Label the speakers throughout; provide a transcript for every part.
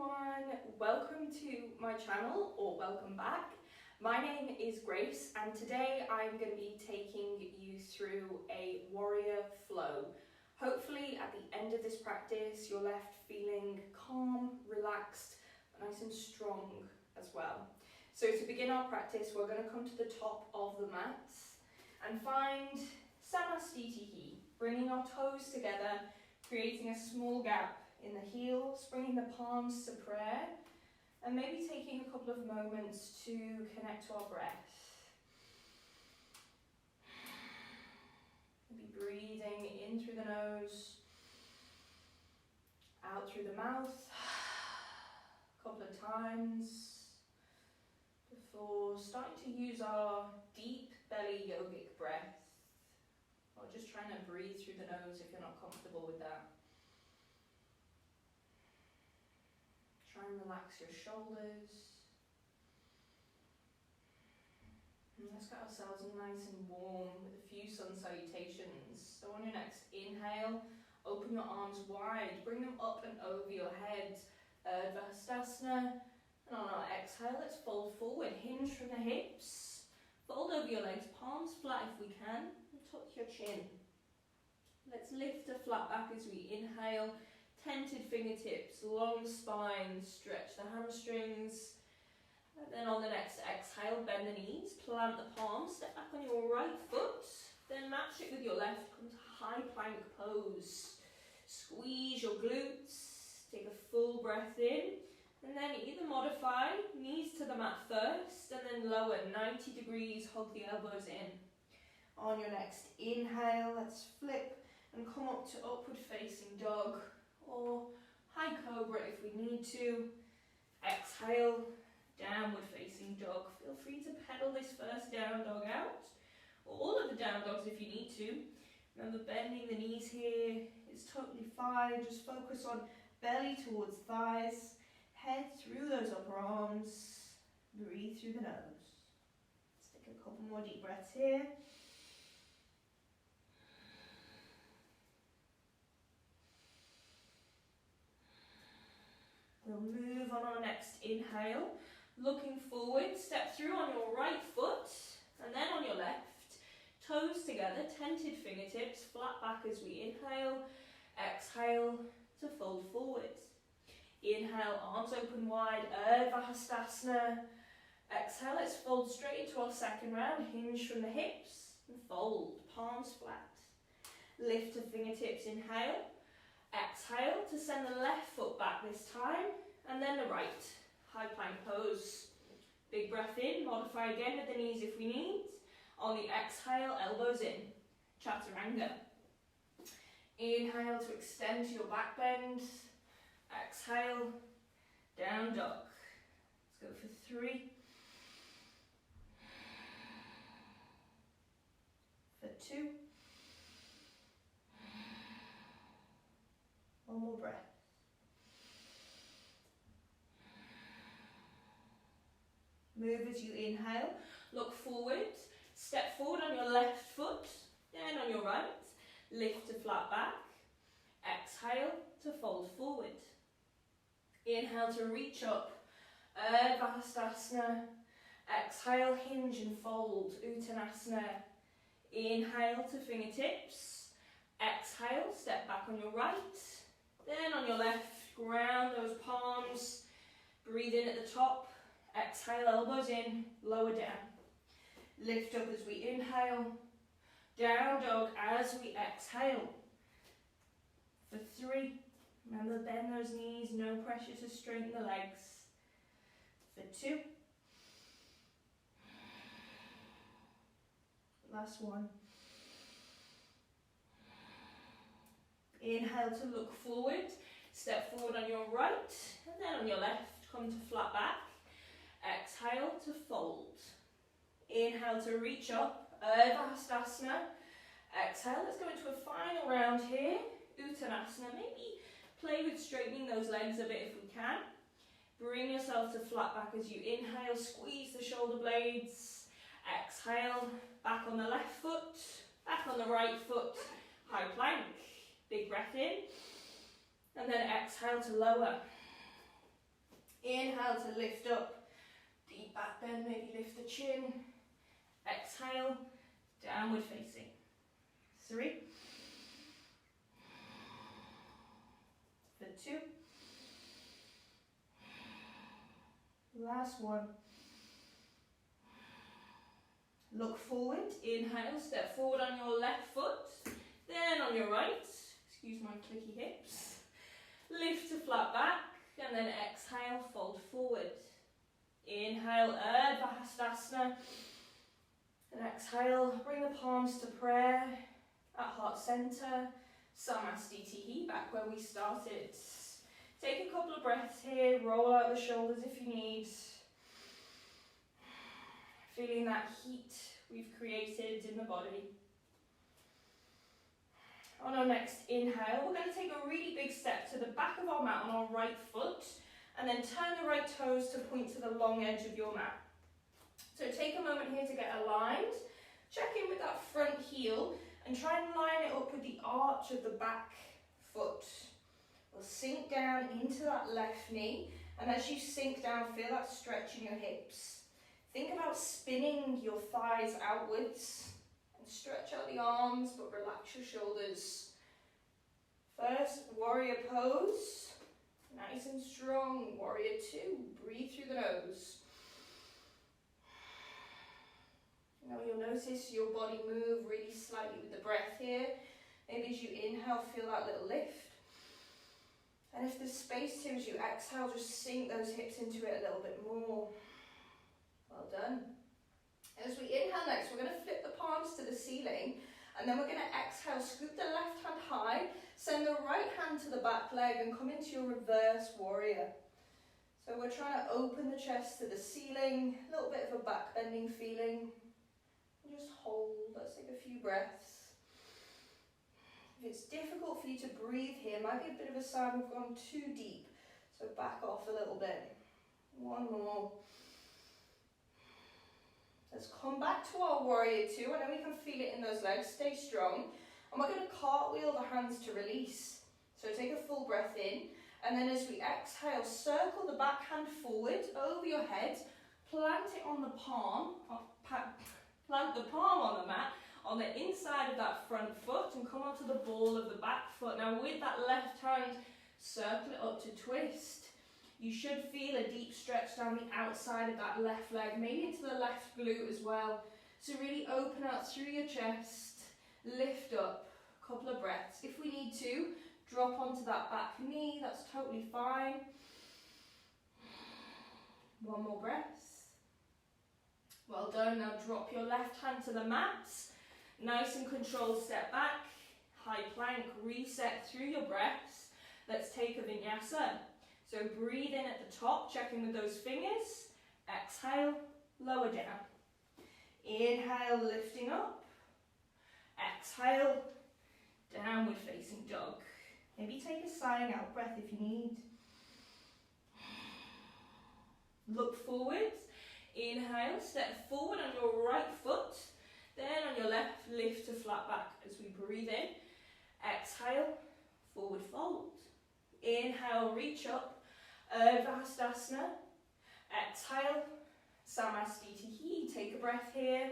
Speaker 1: everyone, welcome to my channel, or welcome back. My name is Grace and today I'm going to be taking you through a warrior flow. Hopefully at the end of this practice you're left feeling calm, relaxed, nice and strong as well. So to begin our practice we're going to come to the top of the mat and find Namaste, bringing our toes together, creating a small gap in the heels, bringing the palms to prayer, and maybe taking a couple of moments to connect to our breath. Maybe breathing in through the nose, out through the mouth, a couple of times, before starting to use our deep belly yogic breath, or just trying to breathe through the nose if you're not comfortable with that. Try and relax your shoulders. And let's get ourselves nice and warm with a few sun salutations. So on your next inhale, open your arms wide, bring them up and over your head. Shavasana. And on our exhale, let's fold forward, hinge from the hips. Fold over your legs, palms flat if we can, and tuck your chin. Let's lift the flat back as we inhale. Tented fingertips, long spine, stretch the hamstrings. And then on the next exhale, bend the knees, plant the palms, step back on your right foot. Then match it with your left, come to high plank pose. Squeeze your glutes, take a full breath in. And then either modify, knees to the mat first, and then lower 90 degrees, hug the elbows in. On your next inhale, let's flip and come up to upward facing dog, or high cobra if we need to. Exhale, downward facing dog. Feel free to pedal this first down dog out, or all of the down dogs if you need to. Remember, bending the knees here is totally fine. Just focus on belly towards thighs, head through those upper arms, breathe through the nose. Let's take a couple more deep breaths here. We'll move on our next inhale, looking forward, step through on your right foot, and then on your left, toes together, tented fingertips, flat back as we inhale, exhale to fold forward. Inhale, arms open wide, Shavasana. Exhale, let's fold straight into our second round, hinge from the hips, and fold, palms flat. Lift to fingertips, inhale. Exhale to send the left foot back this time, and then the right. High plank pose. Big breath in, modify again with the knees if we need. On the exhale, elbows in. Chaturanga. Inhale to extend to your back bend. Exhale, down dog. Let's go for 3. For 2. One more breath. Move as you inhale. Look forward. Step forward on your left foot, then on your right. Lift to flat back. Exhale to fold forward. Inhale to reach up. Shavasana. Exhale, hinge and fold. Uttanasana. Inhale to fingertips. Exhale, step back on your right. Then on your left, ground those palms, breathe in at the top, exhale, elbows in, lower down. Lift up as we inhale, down dog as we exhale. For 3, remember bend those knees, no pressure to straighten the legs. For 2. Last one. Inhale to look forward, step forward on your right, and then on your left, come to flat back. Exhale to fold. Inhale to reach up, Shavasana. Exhale, let's go into a final round here, Uttanasana. Maybe play with straightening those legs a bit if we can. Bring yourself to flat back as you inhale, squeeze the shoulder blades. Exhale, back on the left foot, back on the right foot, high plank. Big breath in, and then exhale to lower. Inhale to lift up, deep back bend, maybe lift the chin. Exhale, downward facing. 3. For 2. Last 1. Look forward, inhale, step forward on your left foot, then on your right, excuse my clicky hips. Lift to flat back, and then exhale, fold forward. Inhale, Urdhva Hastasana, and exhale, bring the palms to prayer at heart center, Namaste, back where we started. Take a couple of breaths here, roll out the shoulders if you need. Feeling that heat we've created in the body. On our next inhale, we're going to take a really big step to the back of our mat on our right foot, and then turn the right toes to point to the long edge of your mat. So take a moment here to get aligned. Check in with that front heel and try and line it up with the arch of the back foot. We'll sink down into that left knee, and as you sink down, feel that stretch in your hips. Think about spinning your thighs outwards and stretch out the arms, but relax your shoulders. First, warrior pose. Nice and strong. Warrior 2. Breathe through the nose. Now you'll notice your body move really slightly with the breath here. Maybe as you inhale, feel that little lift. And if there's space to, as you exhale, just sink those hips into it a little bit more. Well done. As we inhale next, we're going to flip the palms to the ceiling, and then we're going to exhale, scoop the left hand high, send the right hand to the back leg, and come into your reverse warrior. So we're trying to open the chest to the ceiling, a little bit of a back bending feeling. And just hold. Let's take a few breaths. If it's difficult for you to breathe here, it might be a bit of a sign we've gone too deep. So back off a little bit. 1 more. Let's come back to our warrior 2. I know we can feel it in those legs. Stay strong. And we're going to cartwheel the hands to release. So take a full breath in. And then as we exhale, circle the back hand forward over your head. Plant it on the palm. Plant the palm on the mat, on the inside of that front foot, and come onto the ball of the back foot. Now with that left hand, circle it up to twist. You should feel a deep stretch down the outside of that left leg, maybe into the left glute as well. So really open out through your chest, lift up, a couple of breaths. If we need to, drop onto that back knee, that's totally fine. 1 more breath. Well done. Now drop your left hand to the mat. Nice and controlled step back. High plank, reset through your breaths. Let's take a vinyasa. So breathe in at the top, check in with those fingers. Exhale, lower down. Inhale, lifting up. Exhale, downward facing dog. Maybe take a sighing out breath if you need. Look forward. Inhale, step forward on your right foot, then on your left, lift to flat back as we breathe in. Exhale, forward fold. Inhale, reach up, Urdhva Hastasana. Exhale, Namaste. Take a breath here.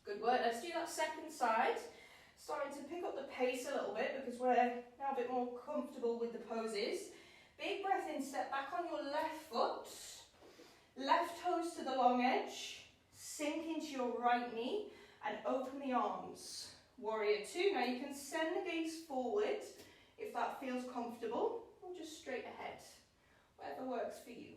Speaker 1: Good work. Let's do that second side. Starting to pick up the pace a little bit because we're now a bit more comfortable with the poses. Big breath in, step back on your left foot, left toes to the long edge, sink into your right knee and open the arms. Warrior 2, now you can send the gaze forward if that feels comfortable, or just straight ahead, whatever works for you.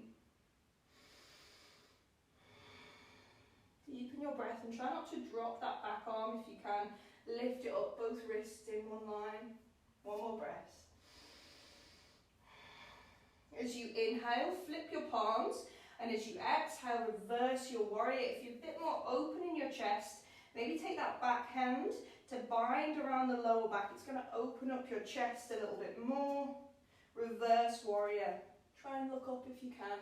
Speaker 1: Deepen your breath and try not to drop that back arm if you can. Lift it up, both wrists in one line. 1 more breath. As you inhale, flip your palms, and as you exhale, reverse your warrior. If you're a bit more open in your chest, maybe take that back hand to bind around the lower back. It's going to open up your chest a little bit more. Reverse warrior. Try and look up if you can.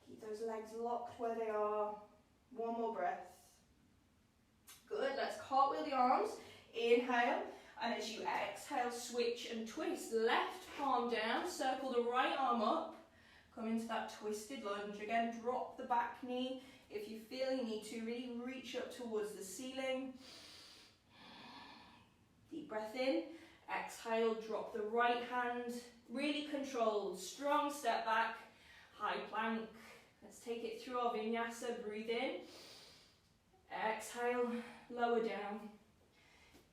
Speaker 1: Keep those legs locked where they are. 1 more breath. Good, let's cartwheel the arms. Inhale. And as you exhale, switch and twist. Left palm down, circle the right arm up. Come into that twisted lunge. Again, drop the back knee. If you feel you need to, really reach up towards the ceiling. Deep breath in. Exhale, drop the right hand. Really controlled. Strong step back. High plank. Let's take it through our vinyasa. Breathe in. Exhale, lower down.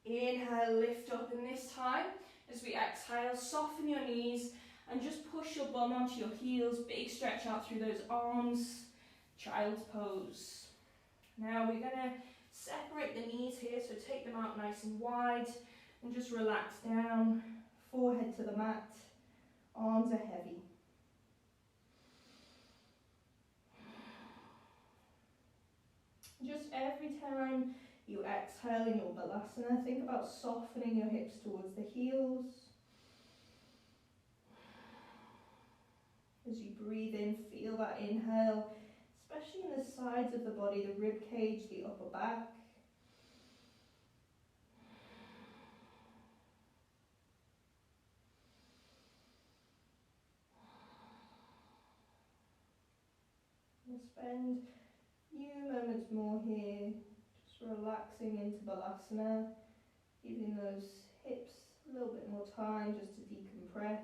Speaker 1: Inhale, lift up, and this time, as we exhale, soften your knees and just push your bum onto your heels. Big stretch out through those arms. Child's pose. Now we're going to separate the knees here, so take them out nice and wide and just relax down. Forehead to the mat. Arms are heavy. Just every time you exhale in your Balasana, think about softening your hips towards the heels. As you breathe in, feel that inhale, especially in the sides of the body, the rib cage, the upper back. We'll spend a few moments more here, just relaxing into Balasana, giving those hips a little bit more time just to decompress.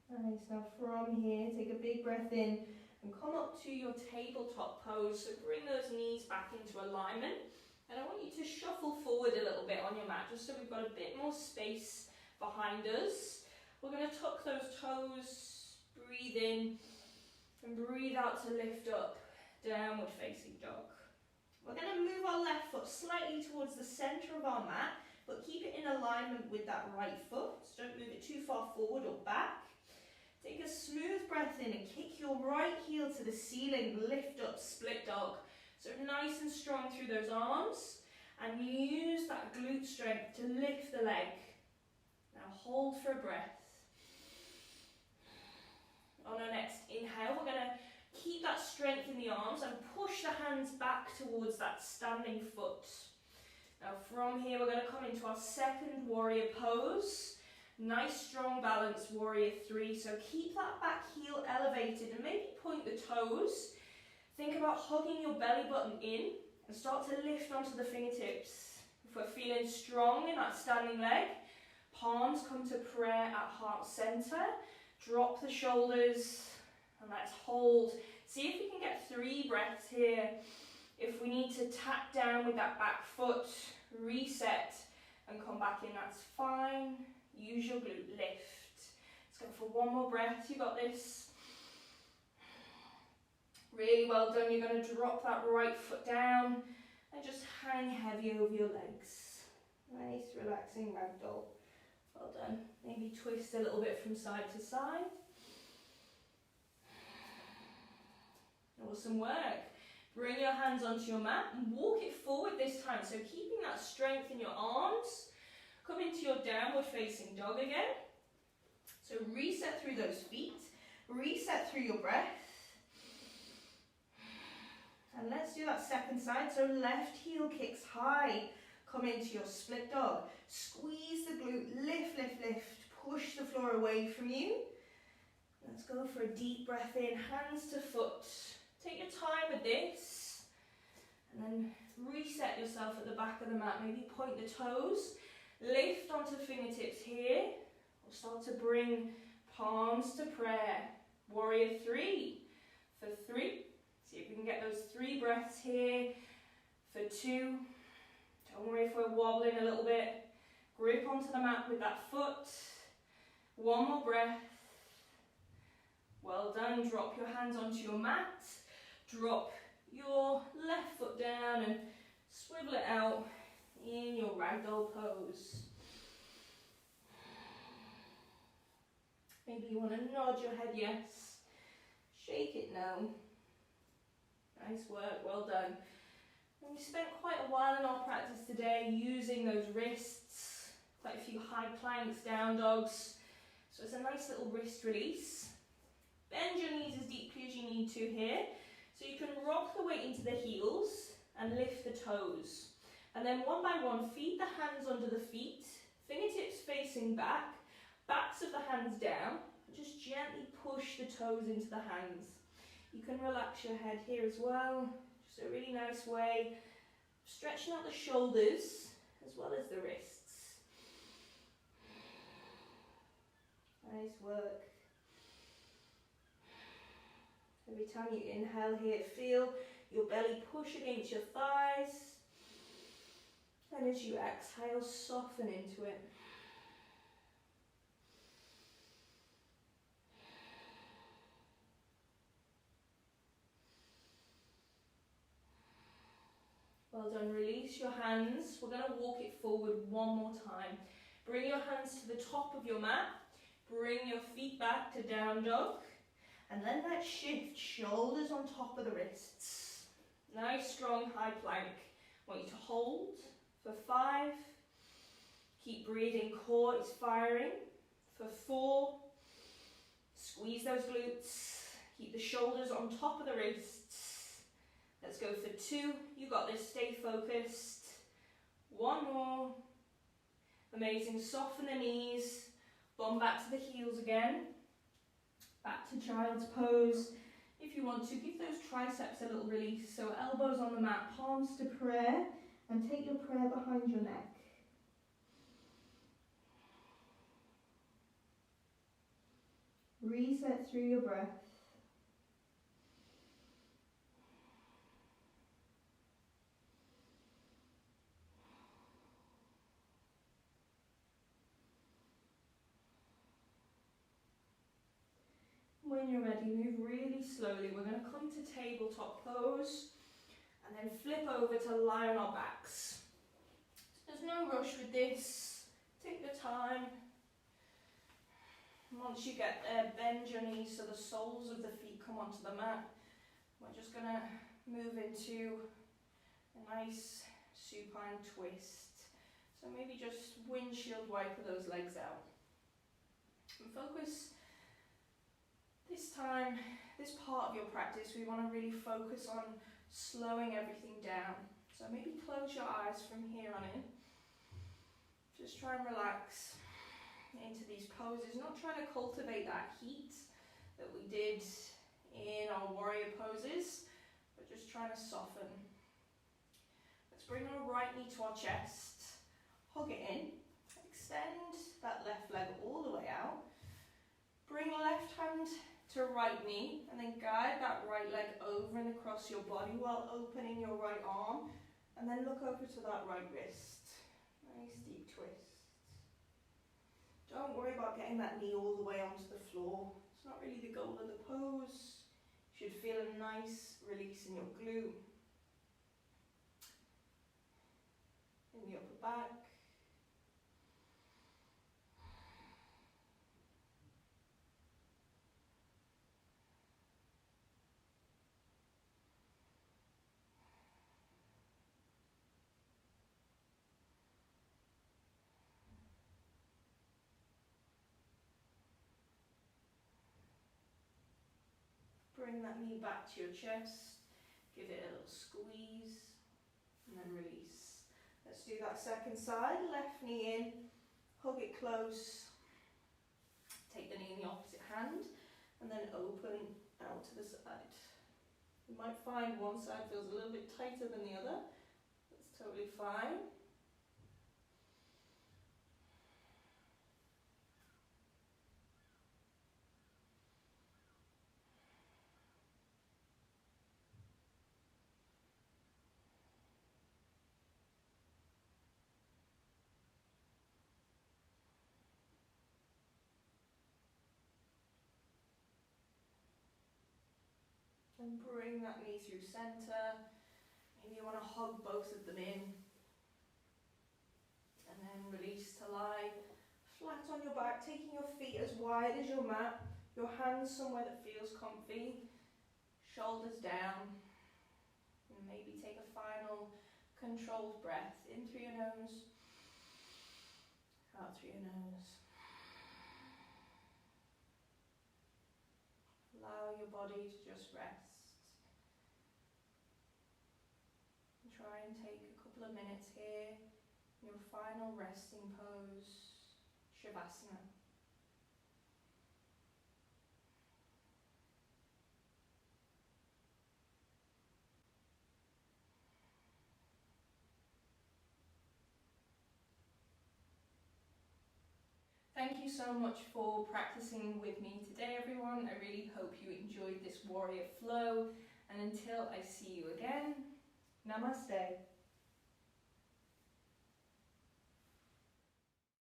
Speaker 1: Nice, now from here, take a big breath in and come up to your tabletop pose. So bring those knees back into alignment. And I want you to shuffle forward a little bit on your mat, just so we've got a bit more space behind us. We're going to tuck those toes, breathe in, and breathe out to lift up, downward facing dog. We're going to move our left foot slightly towards the center of our mat, but keep it in alignment with that right foot. So don't move it too far forward or back. Take a smooth breath in and kick your right heel to the ceiling, lift up, split dog. So nice and strong through those arms, and use that glute strength to lift the leg. Now hold for a breath. On our next inhale, we're going to keep that strength in the arms and push the hands back towards that standing foot. Now from here, we're going to come into our second warrior pose. Nice strong balance, warrior three. So keep that back heel elevated and maybe point the toes. Think about hugging your belly button in and start to lift onto the fingertips. If we're feeling strong in that standing leg, palms come to prayer at heart center. Drop the shoulders and let's hold. See if we can get 3 breaths here. If we need to tap down with that back foot, reset and come back in, that's fine. Use your glute lift. Let's go for one more breath. You got this. Really well done. You're going to drop that right foot down and just hang heavy over your legs. Nice, relaxing ragdoll. Well done. Maybe twist a little bit from side to side. Awesome work. Bring your hands onto your mat and walk it forward this time. So keeping that strength in your arms. Come into your downward facing dog again. So reset through those feet. Reset through your breath. And let's do that second side. So left heel kicks high. Come into your split dog. Squeeze the glute. Lift, lift, lift. Push the floor away from you. Let's go for a deep breath in. Hands to foot. Take your time with this. And then reset yourself at the back of the mat. Maybe point the toes. Lift onto fingertips here. We'll start to bring palms to prayer. Warrior three. For 3. See if we can get those 3 breaths here. For 2. Don't worry if we're wobbling a little bit. Grip onto the mat with that foot. 1 more breath. Well done. Drop your hands onto your mat. Drop your left foot down and swivel it out in your ragdoll pose. Maybe you want to nod your head yes. Shake it no. Nice work, well done. And we spent quite a while in our practice today using those wrists, quite a few high planks, down dogs. So it's a nice little wrist release. Bend your knees as deeply as you need to here. So you can rock the weight into the heels and lift the toes. And then one by one, feed the hands under the feet, fingertips facing back, backs of the hands down. Just gently push the toes into the hands. You can relax your head here as well. Just a really nice way, stretching out the shoulders as well as the wrists. Nice work. Every time you inhale here, feel your belly push against your thighs. And as you exhale, soften into it. Well done, release your hands. We're going to walk it forward one more time. Bring your hands to the top of your mat. Bring your feet back to down dog. And then let's shift, shoulders on top of the wrists. Nice strong high plank. I want you to hold for 5. Keep breathing, core is firing. For 4, squeeze those glutes. Keep the shoulders on top of the wrists. Let's go for 2. You got this, stay focused. 1 more. Amazing, soften the knees. Bum back to the heels again. Back to child's pose. If you want to, give those triceps a little release. So elbows on the mat, palms to prayer, and take your prayer behind your neck. Reset through your breath. When you're ready, move really slowly. We're going to come to tabletop pose and then flip over to lie on our backs. So there's no rush with this. Take your time. Once you get there, bend your knees so the soles of the feet come onto the mat. We're just going to move into a nice supine twist. So maybe just windshield wiper those legs out. And focus. This time, this part of your practice, we want to really focus on slowing everything down. So maybe close your eyes from here on in. Just try and relax into these poses, not trying to cultivate that heat that we did in our warrior poses, but just trying to soften. Let's bring our right knee to our chest, hug it in, extend that left leg all the way out, bring left hand to right knee, and then guide that right leg over and across your body while opening your right arm, and then look over to that right wrist. Nice deep twist. Don't worry about getting that knee all the way onto the floor. It's not really the goal of the pose. You should feel a nice release in your glute, in the upper back. Bring that knee back to your chest, give it a little squeeze, and then release. Let's do that second side, left knee in, hug it close, take the knee in the opposite hand, and then open out to the side. You might find one side feels a little bit tighter than the other. That's totally fine. And bring that knee through center. Maybe you want to hug both of them in. And then release to lie flat on your back, taking your feet as wide as your mat, your hands somewhere that feels comfy, shoulders down. And maybe take a final controlled breath. In through your nose, out through your nose. Allow your body to just rest. And try and take a couple of minutes here. Your final resting pose, Shavasana. Thank you so much for practicing with me today, everyone. I really hope you enjoyed this warrior flow. And until I see you again, Namaste.